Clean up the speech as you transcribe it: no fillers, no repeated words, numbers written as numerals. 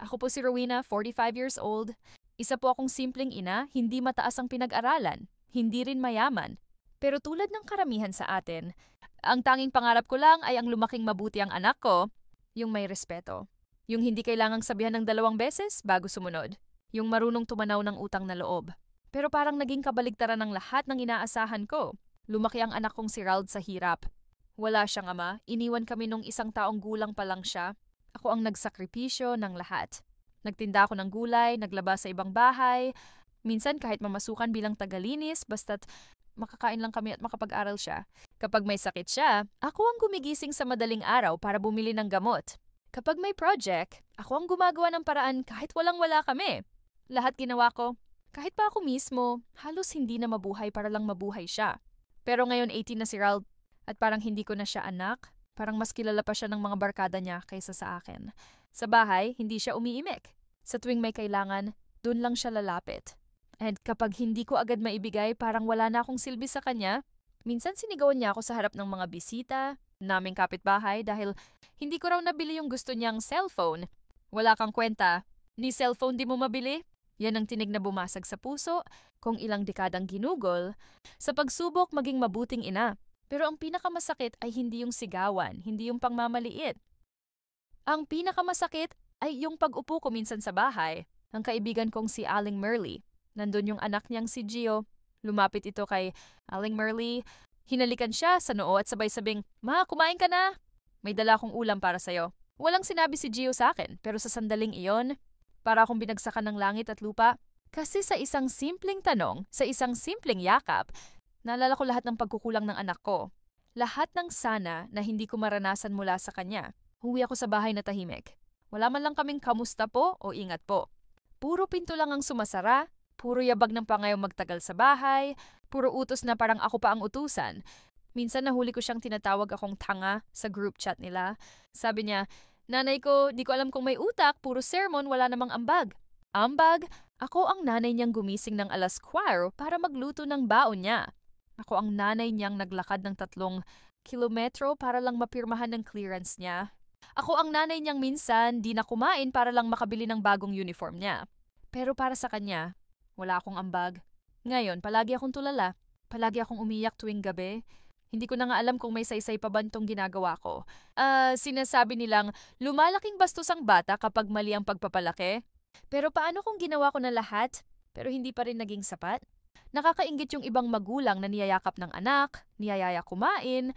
Ako po si Rowena, 45 years old. Isa po akong simpleng ina, hindi mataas ang pinag-aralan, hindi rin mayaman. Pero tulad ng karamihan sa atin, ang tanging pangarap ko lang ay ang lumaking mabuti ang anak ko, yung may respeto. Yung hindi kailangang sabihan ng 2 beses bago sumunod. Yung marunong tumanaw ng utang na loob. Pero parang naging kabaligtaran ng lahat ng inaasahan ko. Lumaki ang anak kong si Rald sa hirap. Wala siyang ama, iniwan kami nung 1 taong gulang pa lang siya. Ako ang nagsakripisyo ng lahat. Nagtinda ako ng gulay, naglaba sa ibang bahay. Minsan kahit mamasukan bilang tagalinis, basta't makakain lang kami at makapag-aral siya. Kapag may sakit siya, ako ang gumigising sa madaling araw para bumili ng gamot. Kapag may project, ako ang gumagawa ng paraan kahit walang-wala kami. Lahat ginawa ko. Kahit pa ako mismo, halos hindi na mabuhay para lang mabuhay siya. Pero ngayon 18 na si Rald at parang hindi ko na siya anak. Parang mas kilala pa siya ng mga barkada niya kaysa sa akin. Sa bahay, hindi siya umiimik. Sa tuwing may kailangan, dun lang siya lalapit. And kapag hindi ko agad maibigay, parang wala na akong silbi sa kanya. Minsan sinigawan niya ako sa harap ng mga bisita, naming kapitbahay dahil hindi ko raw nabili yung gusto niyang cellphone. Wala kang kwenta. Ni cellphone di mo mabili? Yan ang tinig na bumasag sa puso, kung ilang dekadang ginugol, sa pagsubok maging mabuting ina. Pero ang pinakamasakit ay hindi yung sigawan, hindi yung pangmamaliit. Ang pinakamasakit ay yung pag-upo ko minsan sa bahay. Ang kaibigan kong si Aling Merly. Nandun yung anak niyang si Gio. Lumapit ito kay Aling Merly. Hinalikan siya sa noo at sabay-sabing, "Ma, kumain ka na! May dala akong ulam para sa'yo." Walang sinabi si Gio sa akin, pero sa sandaling iyon, para akong binagsakan ng langit at lupa. Kasi sa isang simpleng tanong, sa isang simpleng yakap, naalala ko lahat ng pagkukulang ng anak ko. Lahat ng sana na hindi ko maranasan mula sa kanya. Huwi ako sa bahay na tahimik. Wala man lang kaming kamusta po o ingat po. Puro pinto lang ang sumasara, puro yabag ng pangayaw magtagal sa bahay, puro utos na parang ako pa ang utusan. Minsan nahuli ko siyang tinatawag akong tanga sa group chat nila. Sabi niya, "Nanay ko, di ko alam kung may utak, puro sermon, wala namang ambag." Ambag? Ako ang nanay niyang gumising ng 4:00 para magluto ng baon niya. Ako ang nanay niyang naglakad ng 3 kilometro para lang mapirmahan ng clearance niya. Ako ang nanay niyang minsan di na kumain para lang makabili ng bagong uniform niya. Pero para sa kanya, wala akong ambag. Ngayon, palagi akong tulala. Palagi akong umiyak tuwing gabi. Hindi ko na nga alam kung may saysay pa ba itong ginagawa ko. Sinasabi nilang lumalaking bastos ang bata kapag mali ang pagpapalaki. Pero paano kung ginawa ko na lahat, pero hindi pa rin naging sapat? Nakakainggit yung ibang magulang na niyayakap ng anak, niyayaya kumain,